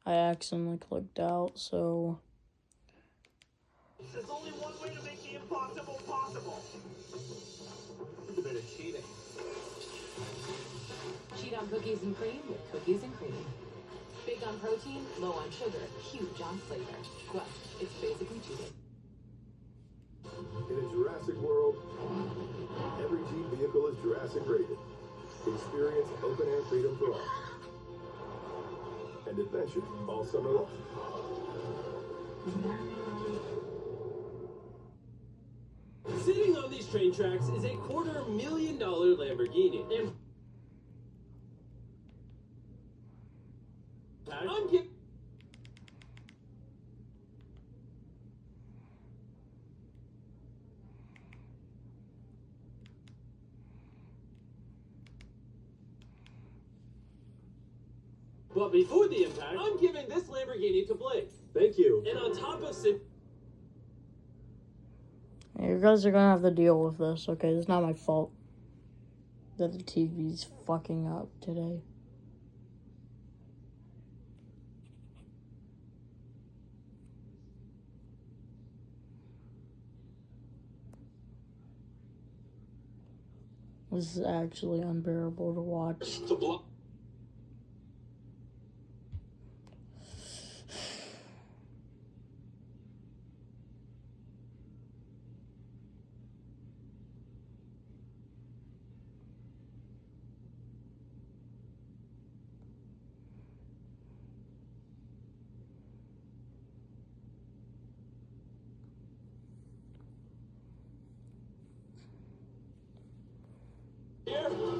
I accidentally clicked out, so... There's only one way to make the impossible possible. A bit of cheating. Cheat on cookies and cream with cookies and cream. Big on protein, low on sugar, huge on flavor. Well, it's basically cheating. In a Jurassic world, every Jeep vehicle is Jurassic rated. Experience open-air freedom for all. And adventure all summer long. Sitting on these train tracks is a $250,000 Lamborghini. I'm giving... But before the impact, I'm giving this Lamborghini to Blake. Thank you. And on top of... You guys are gonna have to deal with this, okay? It's not my fault that the TV's fucking up today. This is actually unbearable to watch.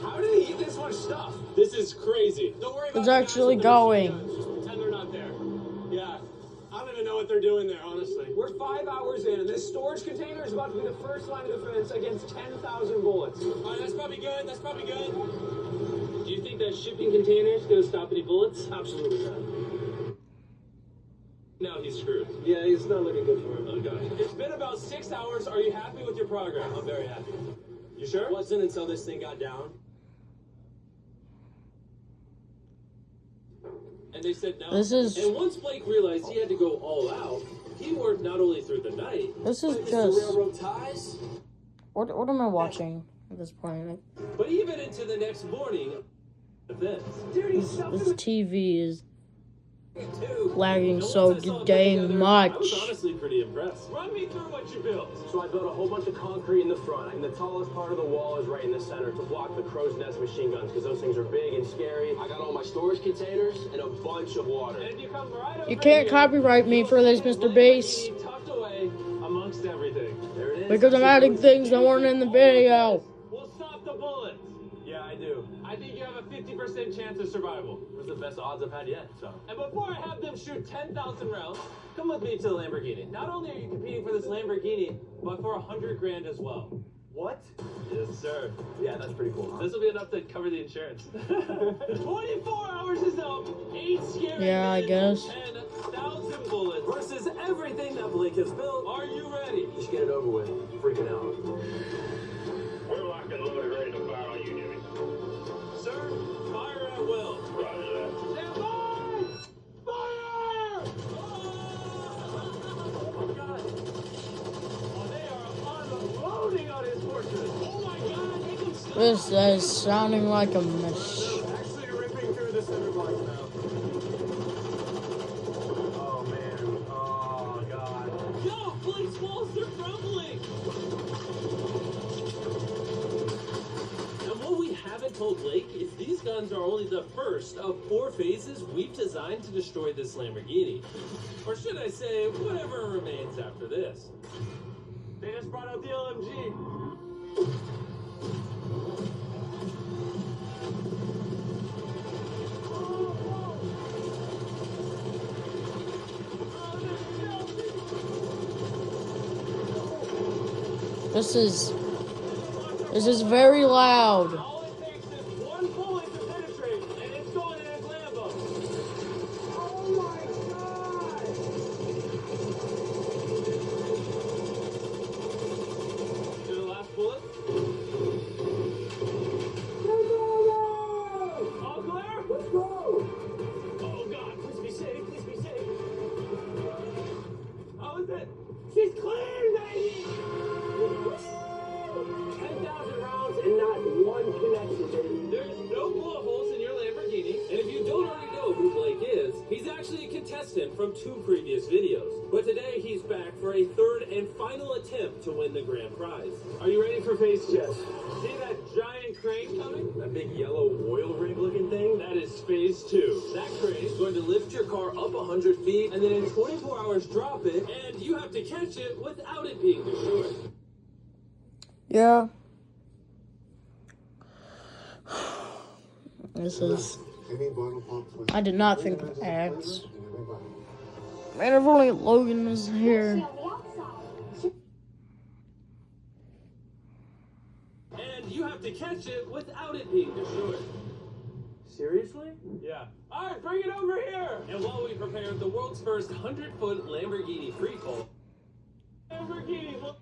How did he eat this much stuff? This is crazy. Don't worry about It's actually going. Just pretend they're not there. Yeah. I don't even know what they're doing there, honestly. We're 5 hours in, and this storage container is about to be the first line of defense against 10,000 bullets. All right, that's probably good. That's probably good. Do you think that shipping container is going to stop any bullets? Absolutely not. No, he's screwed. Yeah, it's not looking good for him. Oh, God. It's been about 6 hours. Are you happy with your progress? I'm very happy. You sure? It wasn't until this thing got down. And they said no. This is... And once Blake realized he had to go all out, he worked not only through the night. This is Mr. just... Railroad ties? What am I watching at this point? But even into the next morning, Dude, This TV is too. lagging No so one saw it dang together. much. I was honestly pretty impressed. Run me through what you built. So I built a whole bunch of concrete in the front, and the tallest part of the wall is right in the center to block the crow's nest machine guns, because those things are big and scary. I got all my storage containers and a bunch of water. And you come right over You can't here, copyright me for this, Mr. Bass. tucked away amongst everything. There it is. Because I'm adding things that weren't in the video. We'll stop the bullets. Yeah, I do. I think you have a 50% chance of survival. It was the best odds I've had yet, so. And before I have them shoot 10,000 rounds, come with me to the Lamborghini. Not only are you competing for this Lamborghini, but for 100 grand as well. What? Yes, sir. Yeah, that's pretty cool, huh? This will be enough to cover the insurance. 24 hours is up. 8 scary Yeah, I minutes, guess. 10,000 bullets versus everything that Blake has built. Are you ready? Just get it over with. Freaking out. We're locked and loaded, ready to fire on you, Jimmy. Sir, fire at will. Roger that. Stand by! Fire! Oh my God! Oh, they are unloading on his fortress. Oh my God! Make him stop! This is sounding like a machine. Actually ripping through the center box now. Oh, man. Oh, God. Yo, Blake's walls, they're crumbling! And what we haven't told Blake is these guns are only the first of 4 phases we've designed to destroy this Lamborghini. Or should I say, whatever remains after this. They just brought out the LMG. This is very loud. All it takes is one bullet to penetrate, and it's going in his Lambo. Oh, my God! To the last bullet. All clear? Let's go! Oh God, please be safe, please from 2 previous videos. But today he's back for a 3rd and final attempt to win the grand prize. Are you ready for phase 2? Yes. See that giant crane coming? That big yellow oil rig looking thing? That is phase 2. That crane is going to lift your car up 100 feet and then in 24 hours drop it, and you have to catch it without it being destroyed. Yeah. This is... I did not think of ads. Man, if only Logan was here. And you have to catch it without it being destroyed. Seriously? Yeah. Alright, bring it over here! And while we prepare the world's first 100-foot Lamborghini freefall, Lamborghini, look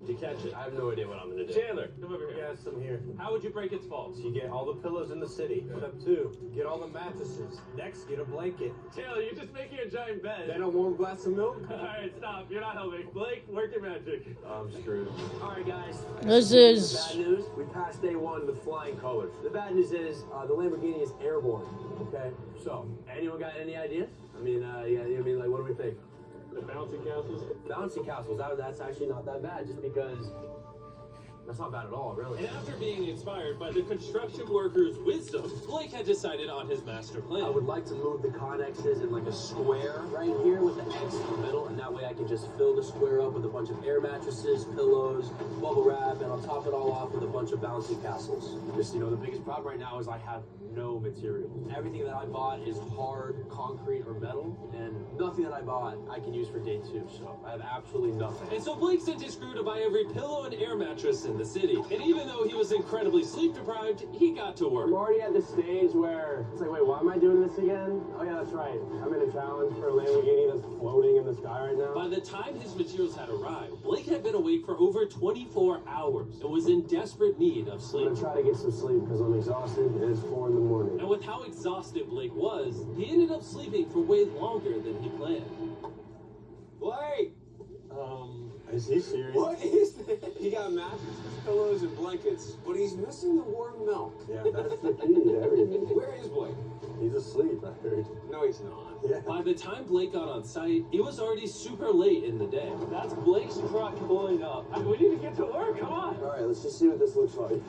to catch it. I have no idea what I'm gonna do. Chandler, come over here. Yes, I'm here. How would you break its fall? So you get all the pillows in the city. Step 2, get all the mattresses. Next, get a blanket. Taylor, you're just making a giant bed. Then a warm glass of milk. Alright, stop. You're not helping. Blake, work your magic. I'm screwed. Alright, guys. This The is... bad news, we passed day 1 with flying colors. The bad news is the Lamborghini is airborne. Okay, so anyone got any ideas? I mean, like, what do we think? The bouncy castles? Bouncy castles. That's actually not that bad, just because that's not bad at all, really. And after being inspired by the construction workers' wisdom, Blake had decided on his master plan. I would like to move the connexes in like a square right here with the X in the middle, and that way I can just fill the square up with a bunch of air mattresses, pillows, bubble wrap, and I'll top it all off with a bunch of bouncy castles. Just, the biggest problem right now is I have no materials. Everything that I bought is hard concrete or metal, and nothing that I bought I can use for day 2, so I have absolutely nothing. And so Blake sent his crew to buy every pillow and air mattress in the city. And even though he was incredibly sleep deprived, he got to work. I'm already at the stage where it's like, wait, why am I doing this again? Oh yeah, that's right. I'm in a challenge for a Lamborghini that's floating in the sky right now. By the time his materials had arrived, Blake had been awake for over 24 hours and was in desperate need of I'm sleep. gonna try to get some sleep because I'm exhausted and it's 4 in the morning. And with how exhausted Blake was, he ended up sleeping for way longer than he planned. Blake! Is he serious? What is this? He got mattresses, pillows, and blankets, but he's missing the warm milk. Yeah, that's the key to everything. Where is Blake? He's asleep, I heard. No, he's not. Yeah. By the time Blake got on site, it was already super late in the day. That's Blake's truck pulling up. We need to get to work, come on! All right, let's just see what this looks like.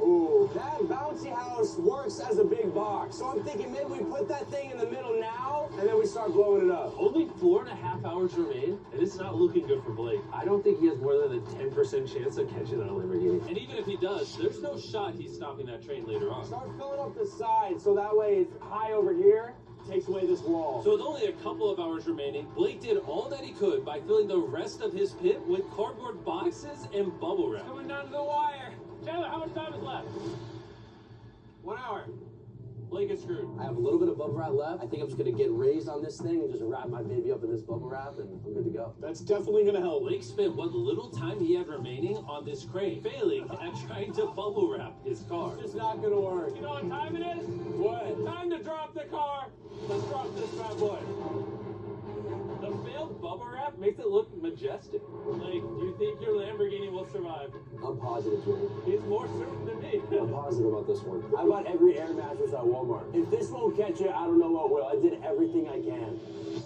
Ooh, that bouncy house works as a big box. So I'm thinking maybe we put that thing in the middle now, and then we start blowing it up. Only 4.5 hours remain, and it's not looking good for Blake. I don't think he has more than a 10% chance of catching that Lamborghini. And even if he does, there's no shot he's stopping that train later on. Start filling up the side so that way it's high over here, takes away this wall. So with only a couple of hours remaining, Blake did all that he could by filling the rest of his pit with cardboard boxes and bubble wrap. Coming down to the wire. Taylor, how much time is left? 1 hour. Blake is screwed. I have a little bit of bubble wrap left. I think I'm just gonna get raised on this thing and just wrap my baby up in this bubble wrap, and I'm good to go. That's definitely gonna help. Blake spent what little time he had remaining on this crane, failing at trying to bubble wrap his car. It's not gonna work. You know what time it is? What? Time to drop the car. Let's drop this bad boy. The failed bubble wrap makes it look majestic. Like, do you think your Lamborghini will survive? I'm positive, Jimmy. He's more certain than me. I'm positive about this one. I bought every air mattress at Walmart. If this won't catch it, I don't know what will. I did everything I can.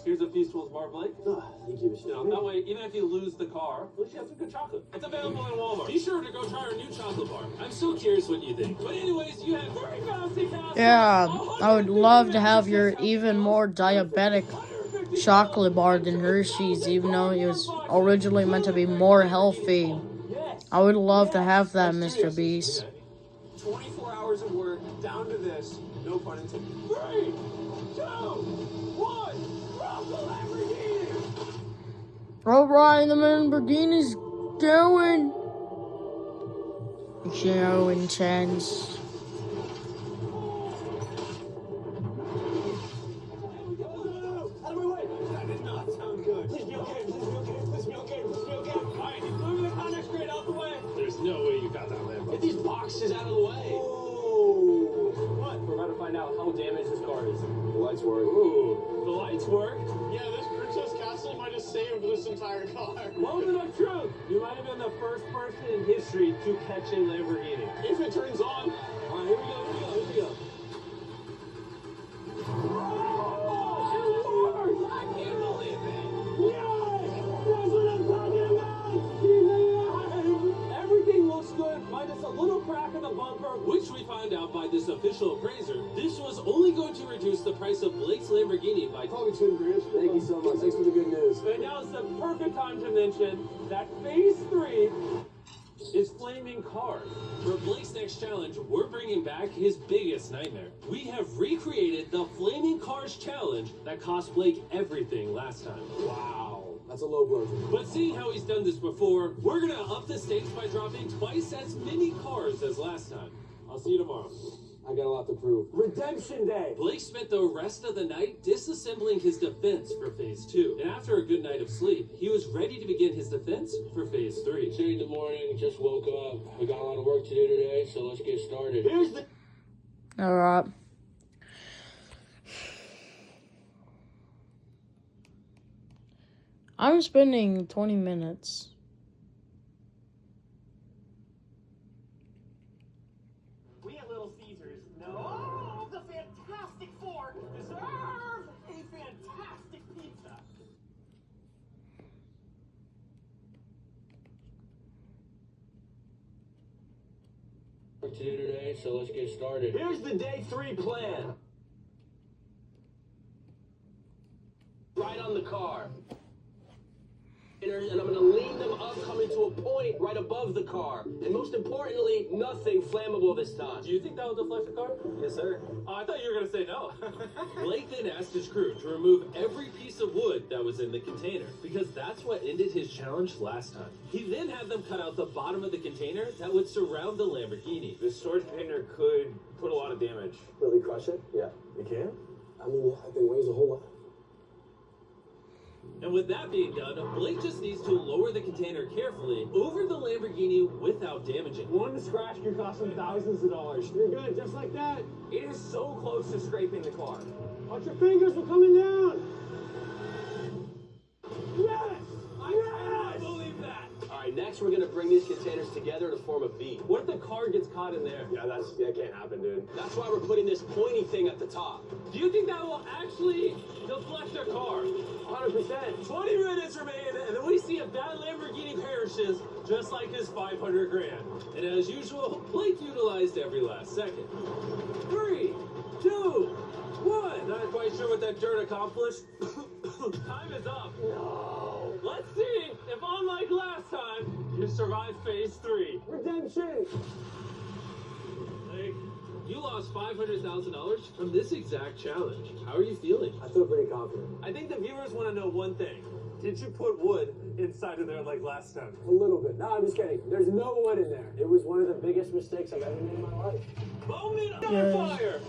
Here's a Feastables bar, Blake. Thank you, Mr. That way, even if you lose the car, at least you have some good chocolate. It's available in Walmart. Be sure to go try our new chocolate bar. I'm so curious what you think. But anyways, you have 3 bouncy castles. Yeah, I would love to have your even more diabetic chocolate bar than Hershey's, even though it was originally meant to be more healthy. I would love to have that, Mr. Beast. 24 hours of work, down to this. No pun intended. 3, 2, 1, drop the Lamborghini! Alright, the Lamborghini's going. So intense. Out of my way! That did not sound good. Please be okay, please be okay, please be okay, please be okay. Alright, he's moving the Connex crate out the way. There's no way you got that Lambo. Get these boxes out of the way. What? We're about to find out how damaged this car is. The lights work. Ooh, the lights work? Yeah, this Princess Castle might have saved this entire car. Moment of truth! You might have been the first person in history to catch a Lamborghini. If it turns on. Alright, here we go. Blake's Lamborghini by Probably 10 grand. Thank you so much. Thanks for the good news. And now it's the perfect time to mention that Phase 3 is flaming cars. For Blake's next challenge, we're bringing back his biggest nightmare. We have recreated the Flaming Cars Challenge that cost Blake everything last time. Wow. That's a low blow. But seeing how he's done this before, we're gonna up the stakes by dropping twice as many cars as last time. I'll see you tomorrow. I got a lot to prove. Redemption Day. Blake spent the rest of the night disassembling his defense for Phase 2. And after a good night of sleep, he was ready to begin his defense for Phase 3. 3 in the morning, just woke up. We got a lot of work to do today, so let's get started. Here's the All right. I'm spending 20 minutes. We at Little Caesars know the Fantastic Four deserve a fantastic pizza. Work to do today, so let's get started. Here's the Day 3 plan. Right on the car. And I'm gonna lean them up, coming to a point right above the car. And most importantly, nothing flammable this time. Do you think that will deflect the car? Yes, sir. Oh, I thought you were gonna say no. Blake then asked his crew to remove every piece of wood that was in the container, because that's what ended his challenge last time. He then had them cut out the bottom of the container that would surround the Lamborghini. This storage container could put a lot of damage. Really crush it? Yeah. It can? I mean, I think weighs a whole lot. And with that being done, Blake just needs to lower the container carefully over the Lamborghini without damaging it. One scratch could cost him thousands of dollars. You're good, just like that. It is so close to scraping the car. Watch your fingers, we're coming down. Yes! I cannot believe that! All right, next we're gonna bring these containers together to form a V. What if the car gets caught in there? Yeah, that can't happen, dude. That's why we're putting this pointy thing at the top. Do you think that will actually deflect their car? 100%. 20 minutes remain, and then we see if that Lamborghini perishes, just like his 500 grand. And as usual, Blake utilized every last second. 3, 2, 1. Not quite sure what that dirt accomplished. Time is up. No. Let's see if, unlike last time, you survive Phase 3. Redemption. Blake, you lost $500,000 from this exact challenge. How are you feeling? I feel pretty confident. I think the viewers want to know one thing. Did you put wood inside of there like last time? A little bit. No, I'm just kidding. There's no wood in there. It was one of the biggest mistakes I've ever made in my life. Moment on Yes. fire!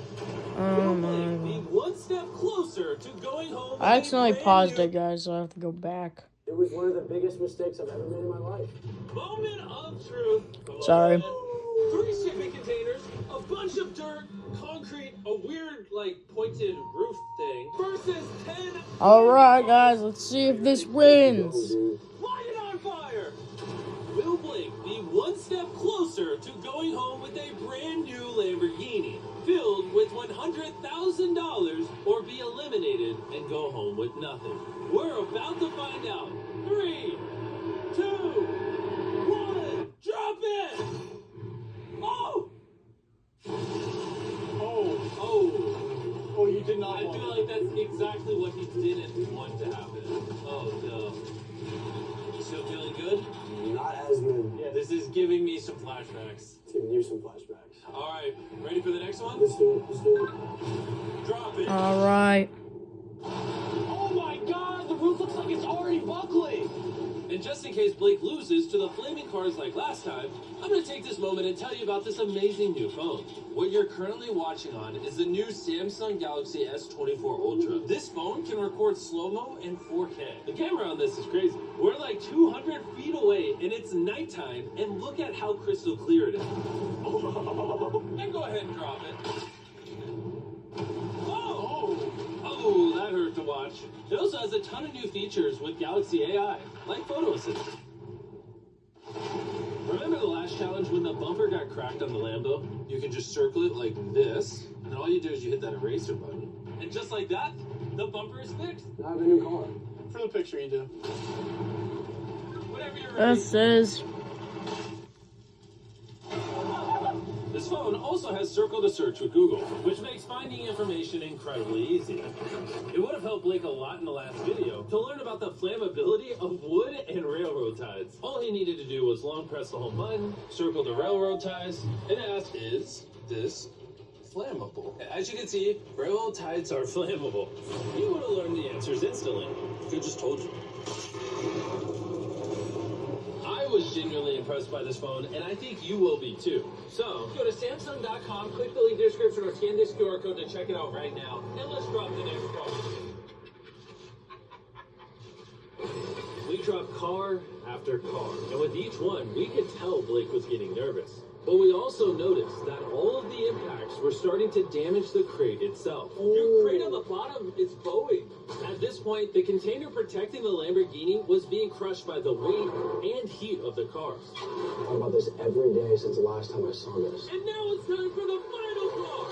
Oh Will my. Blake be one step closer to going home? I with a accidentally brand paused new it, guys, so I have to go back. It was one of the biggest mistakes I've ever made in my life. Moment of truth. Come Sorry. on. 3 shipping containers, a bunch of dirt, concrete, a weird, like, pointed roof thing, versus 10. Alright, guys, let's see if this wins. Light it on fire! Will Blake be one step closer to going home with a brand new Lamborghini filled with $100,000, or be eliminated and go home with nothing? We're about to find out. 3, 2, 1, drop it! Oh! Oh, you did not I want feel it. like that's exactly what he didn't want to happen. Oh no. You still feeling good? Not as good. Yeah, this is giving me some flashbacks. Giving you some flashbacks. Alright, ready for the next one? Let's do it. Let's do it. Drop it! Alright. Oh my god, the roof looks like it's already buckling. And just in case Blake loses to the flaming cars like last time, I'm going to take this moment and tell you about this amazing new phone. What you're currently watching on is the new Samsung Galaxy S24 Ultra. This phone can record slow-mo and 4K. The camera on this is crazy. We're like 200 feet away and it's nighttime, and look at how crystal clear it is. And go ahead and drop it. Oh, that hurt to watch. It also has a ton of new features with Galaxy AI, like Photo Assist. Remember the last challenge when the bumper got cracked on the Lambo? You can just circle it like this, and all you do is you hit that eraser button. And just like that, the bumper is fixed. Now I have a new car. For the picture, you do. Whenever you're ready. This is. This phone also also has Circle to Search with Google, which makes finding information incredibly easy. It would have helped Blake a lot in the last video to learn about the flammability of wood and railroad ties. All he needed to do was long press the home button, circle the railroad ties, and ask, is this flammable? As you can see, railroad ties are flammable. He would have learned the answers instantly. Could just told you. I was genuinely impressed by this phone, and I think you will be too. So, go to Samsung.com, click the link in the description, or scan this QR code to check it out right now. And let's drop the next phone. We dropped car after car, and with each one, we could tell Blake was getting nervous. But we also noticed that all of the impacts were starting to damage the crate itself. Your crate on the bottom is bowing. At this point, the container protecting the Lamborghini was being crushed by the weight and heat of the cars. I thought about this every day since the last time I saw this. And now it's time for the final car!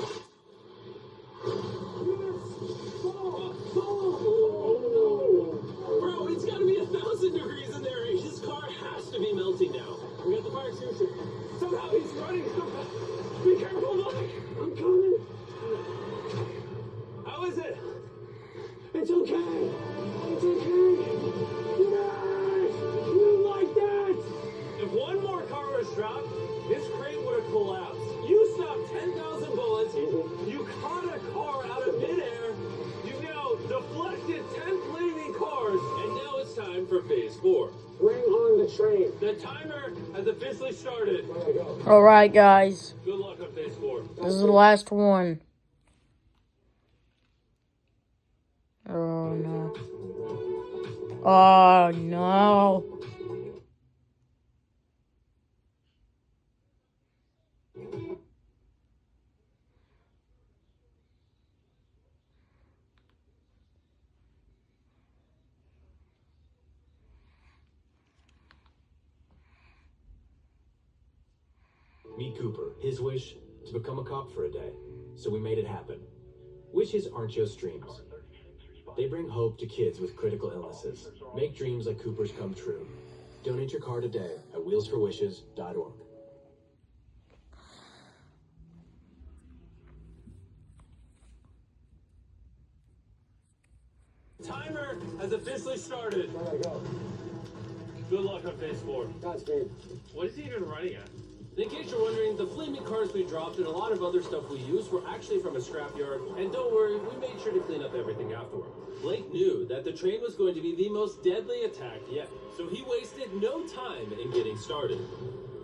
Bro, it's gotta be 1,000 degrees in there. His car has to be melting now. We got the fire extinguisher. Somehow he's running so fast. Be careful, Mike. I'm coming. How is it? It's okay. It's okay. Yes! You like that? If one more car was dropped, this crate would have collapsed. You stopped 10,000 bullets. You caught a car out of midair. You now deflected 10 flaming cars. And now it's time for phase 4. Bring on the train. The timer has officially started. Alright, guys. Good luck on phase 4. This is the last one. Oh, no. Oh, no. Meet Cooper. His wish, to become a cop for a day. So we made it happen. Wishes aren't just dreams. They bring hope to kids with critical illnesses. Make dreams like Cooper's come true. Donate your car today at wheelsforwishes.org. Timer has officially started. Good luck on phase 4. Godspeed. What is he even running at? In case you're wondering, the flaming cars we dropped and a lot of other stuff we used were actually from a scrapyard. And don't worry, we made sure to clean up everything afterward. Blake knew that the train was going to be the most deadly attack yet, so he wasted no time in getting started.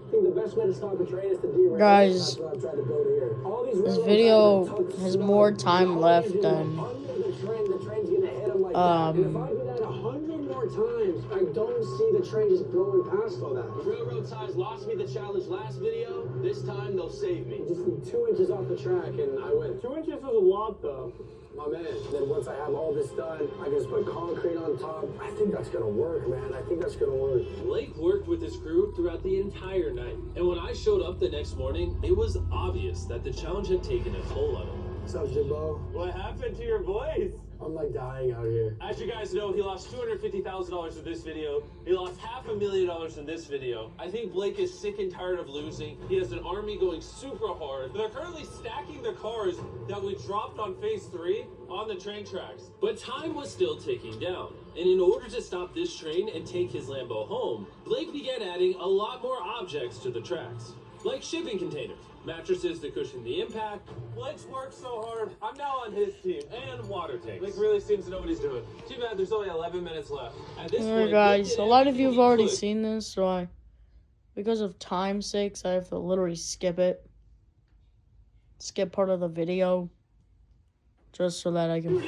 I think the best way to stop a train is to derail. Guys, That's what I've tried to build here. All these this railroad video ties are has tucked more snug. time All left you do than under the train's gonna hit him like that. And if I do that 100 more times, I don't see the train just going past all that. The railroad ties lost me the challenge last video. This time they'll save me. I just need 2 inches off the track and I win. 2 inches is a lot, though. My man. Then once I have all this done, I can just put concrete on top. I think that's gonna work, man. I think that's gonna work. Blake worked with his crew throughout the entire night, and when I showed up the next morning, it was obvious that the challenge had taken a toll on him. What's up, Jimbo? What happened to your voice? I'm like dying out here. As you guys know, he lost $250,000 in this video. He lost $500,000 in this video. I think Blake is sick and tired of losing. He has an army going super hard. They're currently stacking the cars that we dropped on phase 3 on the train tracks. But time was still ticking down. And in order to stop this train and take his Lambo home, Blake began adding a lot more objects to the tracks. Like shipping containers, mattresses to cushion the impact. Blake's worked so hard, I'm now on his team, and water tanks. Blake really seems to know what he's doing. Too bad there's only 11 minutes left. At this Alright, point, guys, Blake a did lot of everything you have he already could. seen this, so because of time's sakes, I have to literally skip it. Skip part of the video. Just so that I can